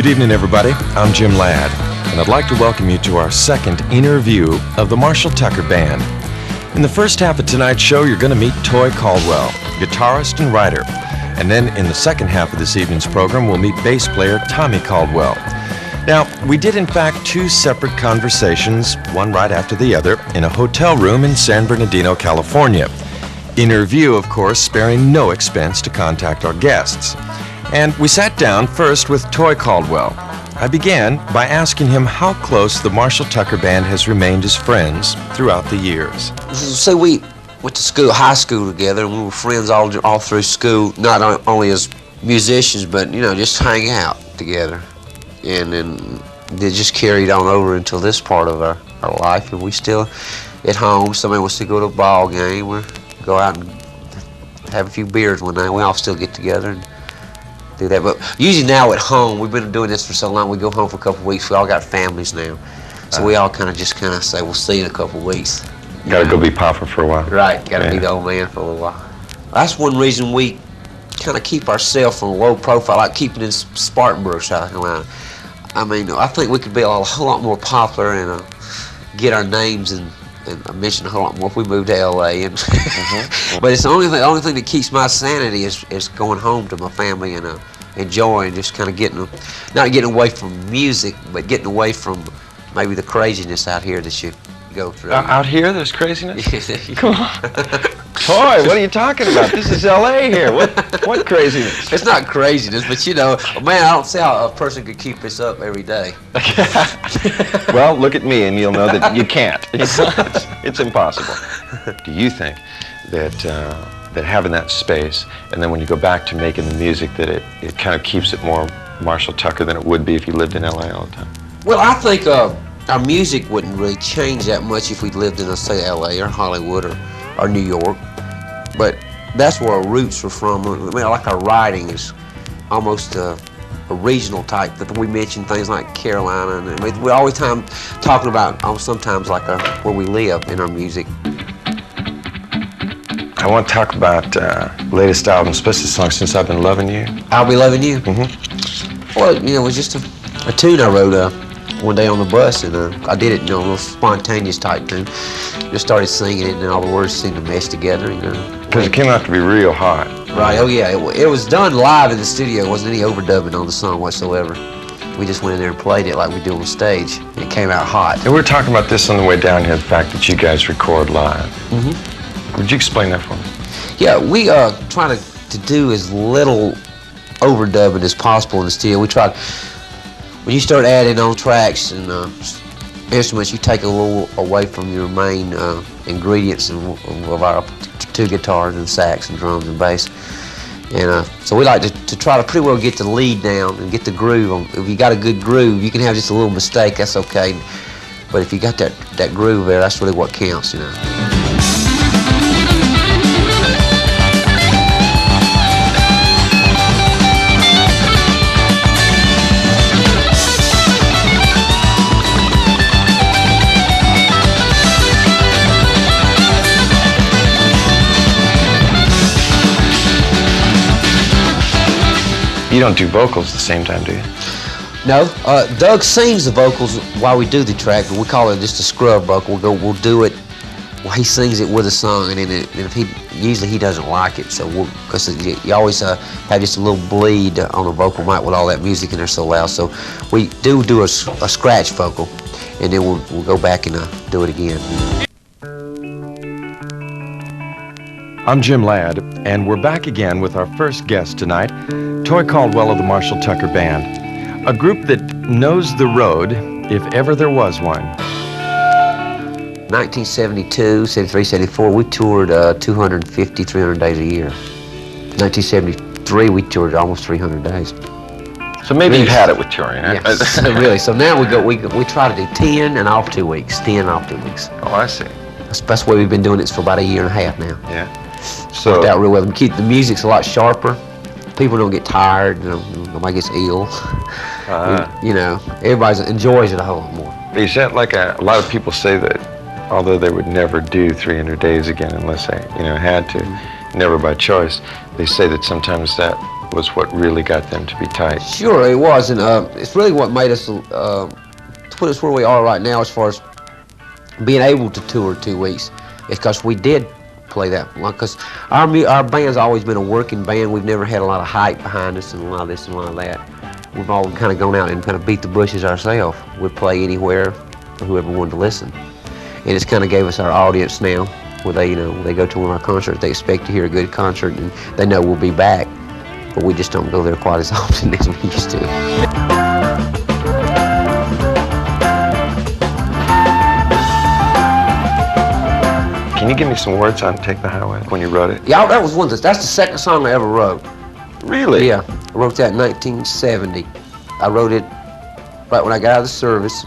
Good evening, everybody. I'm Jim Ladd, and I'd like to welcome you to our second InnerView of the Marshall Tucker Band. In the first half of tonight's show, you're going to meet Toy Caldwell, guitarist and writer. And then in the second half of this evening's program, we'll meet bass player Tommy Caldwell. Now, we did in fact two separate conversations, one right after the other, in a hotel room in San Bernardino, California. InnerView, of course, sparing no expense to contact our guests. And we sat down first with Toy Caldwell. I began by asking him how close the Marshall Tucker Band has remained as friends throughout the years. So we went to school, high school together, and we were friends all through school, not only as musicians, but, you know, just hang out together. And then it just carried on over until this part of our life, and we still at home. Somebody wants to go to a ball game, we go out and have a few beers one night. We all still get together and do that. But usually now at home, we've been doing this for so long, we go home for a couple of weeks. We all got families now, so we all kind of say, we'll see you in a couple of weeks. Gotta go be Papa for a while. Right, gotta be the old man for a little while. That's one reason we kind of keep ourselves on a low profile, like keeping in Spartanburg, South Carolina. I mean, I think we could be a whole lot more popular and get our names and mention a whole lot more if we moved to L.A. And But it's the only thing that keeps my sanity is going home to my family and enjoying, just kind of not getting away from music, but getting away from maybe the craziness out here that you go through. Out here, there's craziness? Come on. Toy, what are you talking about? This is L.A. here. What craziness? It's not craziness, but you know, man, I don't see how a person could keep this up every day. Well, look at me and you'll know that you can't. It's impossible. Do you think that having that space, and then when you go back to making the music, that it kind of keeps it more Marshall Tucker than it would be if you lived in L.A. all the time? Well, I think our music wouldn't really change that much if we lived in, let's say, L.A. or Hollywood or New York. But that's where our roots were from. I mean, like our writing is almost a regional type. But we mention things like Carolina, and we're always talking about sometimes like where we live in our music. I want to talk about latest album, especially the song "Since I've Been Loving You." I'll Be Loving You. Well, you know, it was just a tune I wrote one day on the bus, and I did it, you know, a little spontaneous type tune. Just started singing it, and all the words seemed to mesh together, you know. Because it came out to be real hot. Right, oh yeah, it was done live in the studio. There wasn't any overdubbing on the song whatsoever. We just went in there and played it like we do on stage. It came out hot. And we were talking about this on the way down here, the fact that you guys record live. Would you explain that for me? Yeah, we try to do as little overdubbing as possible in the studio. We try. When you start adding on tracks and instruments, you take a little away from your main ingredients of our two guitars and sax and drums and bass. And so we like to try to pretty well get the lead down and get the groove on. If you got a good groove, you can have just a little mistake, that's okay. But if you got that groove there, that's really what counts, you know. You don't do vocals at the same time, do you? No, Doug sings the vocals while we do the track, but we call it just a scrub vocal. We'll do it. Well, he sings it with a song, and if usually he doesn't like it, so because you always have just a little bleed on a vocal mic with all that music in there so loud. So we do a scratch vocal, and then we'll go back and do it again. I'm Jim Ladd, and we're back again with our first guest tonight, Toy Caldwell of the Marshall Tucker Band, a group that knows the road if ever there was one. 1972, 73, 74, we toured 250, 300 days a year. 1973, we toured almost 300 days. So maybe you've had it with touring, huh? Yes, really. So now we try to do 10 and off 2 weeks, 10 and off 2 weeks. Oh, I see. That's the way we've been doing it for about a year and a half now. Yeah. So worked out real well. Keep the music's a lot sharper. People don't get tired. You know, nobody gets ill. You know, everybody enjoys it a whole lot more. Is that like a lot of people say that, although they would never do 300 days again unless they, you know, had to, never by choice, they say that sometimes that was what really got them to be tight. Sure, it was, and it's really what made us to put us where we are right now as far as being able to tour 2 weeks. It's because we did play that long. Because our band's always been a working band. We've never had a lot of hype behind us and a lot of this and a lot of that. We've all kind of gone out and kind of beat the bushes ourselves. We'd play anywhere for whoever wanted to listen, and it's kind of gave us our audience now. Where they, when they go to one of our concerts, they expect to hear a good concert, and they know we'll be back. But we just don't go there quite as often as we used to. Can you give me some words on Take the Highway when you wrote it? Yeah, that was that's the second song I ever wrote. Really? Yeah, I wrote that in 1970. I wrote it right when I got out of the service,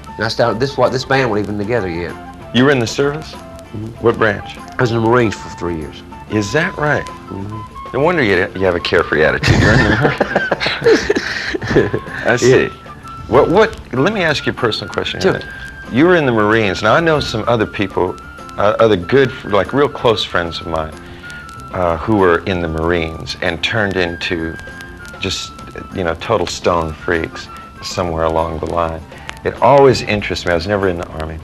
and I started this band wasn't even together yet. You were in the service? Mm-hmm. What branch? I was in the Marines for 3 years. Is that right? Mm-hmm. No wonder you have a carefree attitude. I see. Yeah. Let me ask you a personal question. Sure. You were in the Marines. Now I know some other people, other good, like real close friends of mine, who were in the Marines and turned into just, total stone freaks somewhere along the line. It always interests me. I was never in the Army.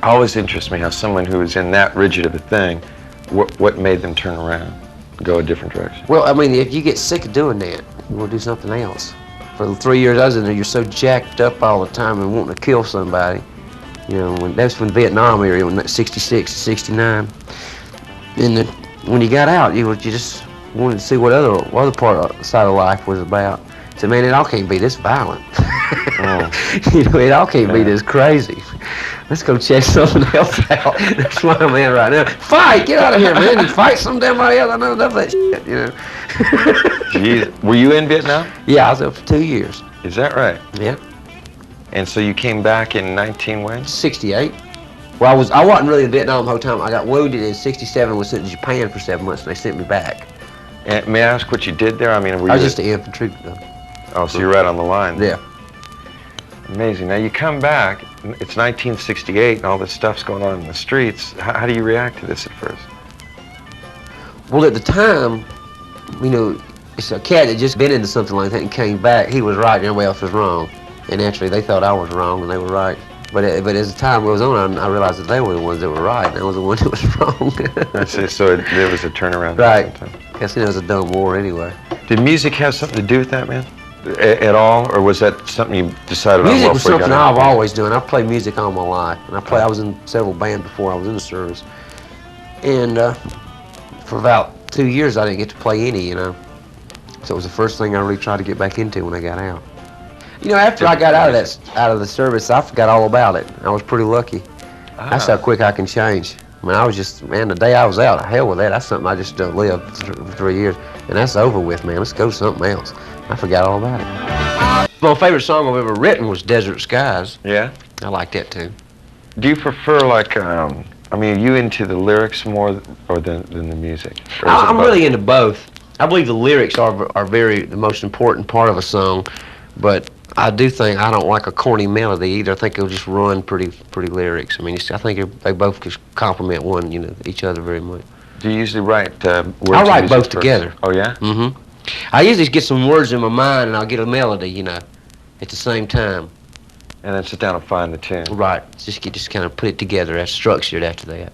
Always interests me how someone who was in that rigid of a thing, what made them turn around, go a different direction. Well, I mean, if you get sick of doing that, you want to do something else. For the 3 years I was in there, you're so jacked up all the time and wanting to kill somebody. That's when Vietnam era, when 66, 69. And when you got out, you just wanted to see what other side of life was about. So, man, it all can't be this violent. It all can't be this crazy. Let's go check something else out. That's why I'm in right now. Fight! Get out of here, man. You fight some damn body else. I know enough of that shit, Jeez. Were you in Vietnam? Yeah, I was there for 2 years. Is that right? Yeah. And so you came back in 19 when? 68. Well, I wasn't really in Vietnam the whole time. I got wounded in 67, was sent to Japan for 7 months, and they sent me back. And may I ask what you did there? I mean, I was just an infantry. Oh, so you're right on the line. Yeah. Amazing. Now you come back, it's 1968 and all this stuff's going on in the streets. How do you react to this at first? Well, at the time, it's a cat that just been into something like that and came back. He was right and everybody else was wrong. And actually, they thought I was wrong and they were right. But as the time goes on, I realized that they were the ones that were right and I was the one that was wrong. I see. So there was a turnaround. Right. Guess it was a dumb war anyway. Did music have something to do with that, man? At all, or was that something you decided on? Music was something I've always done. I've played music all my life, and I was in several bands before I was in the service. And for about 2 years, I didn't get to play any, So it was the first thing I really tried to get back into when I got out. After I got out of the service, I forgot all about it. I was pretty lucky. That's how quick I can change. I mean, I was just, man, the day I was out, hell with that. That's something I just don't live for 3 years, and that's over with, man. Let's go to something else. I forgot all about it. My favorite song I've ever written was Desert Skies. Yeah? I like that too. Do you prefer, are you into the lyrics more or than the music? I'm really into both. I believe the lyrics are the most important part of a song, but I do think I don't like a corny melody either. I think it'll just run pretty lyrics. I mean, I think they both just complement each other very much. Do you usually write words? I write both together. Oh, yeah? Mm-hmm. I usually get some words in my mind and I'll get a melody, at the same time. And then sit down and find the tune. Right. Just kind of put it together. That's structured after that.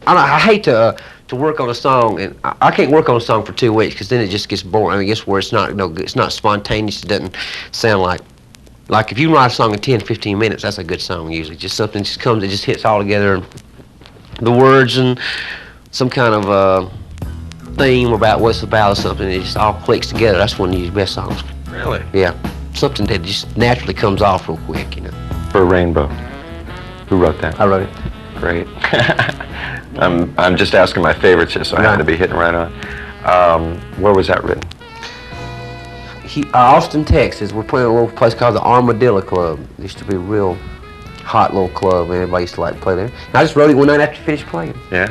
I hate to work on a song, and I can't work on a song for 2 weeks because then it just gets boring. I mean, it gets where it's not spontaneous. It doesn't sound like if you write a song in 10, 15 minutes, that's a good song usually. Just something just comes, it just hits all together, and the words and some kind of theme about what it's about or something. It just all clicks together. That's when you use best songs. Really? Yeah. Something that just naturally comes off real quick, For Rainbow. Who wrote that? I wrote it. Great. I'm just asking my favorites here, so I had to be hitting right on. Where was that written? Austin, Texas. We're playing a little place called the Armadillo Club. It used to be a real hot little club, and everybody used to like to play there. And I just wrote it one night after you finished playing. Yeah.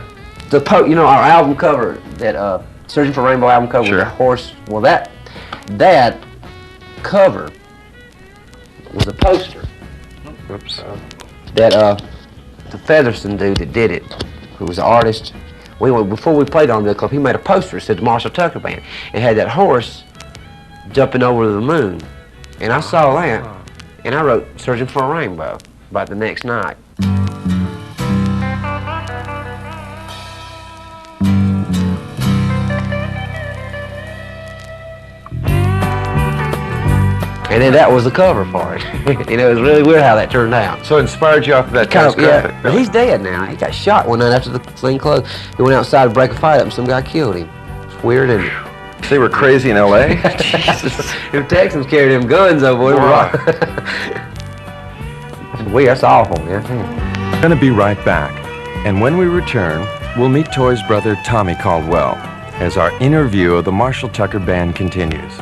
Our album cover, that Searching for Rainbow album cover with a horse. Well, that cover was a poster. Whoops. That the Featherston dude that did it, who was an artist, before we played on the club, he made a poster that said the Marshall Tucker Band. It had that horse jumping over the moon. And I saw that, and I wrote Searching for a Rainbow about the next night. And then that was the cover for it. You know, it was really weird how that turned out. So it inspired you off of that Kind of, graphic. yeah. But he's dead now. He got shot one night after the thing closed. He went outside to break a fight up and some guy killed him. It's weird, isn't it? They were crazy in L.A.? If Texans carried them guns, oh boy. Wow. That's weird. That's awful, man. We're going to be right back. And when we return, we'll meet Toy's brother, Tommy Caldwell, as our interview of the Marshall Tucker Band continues.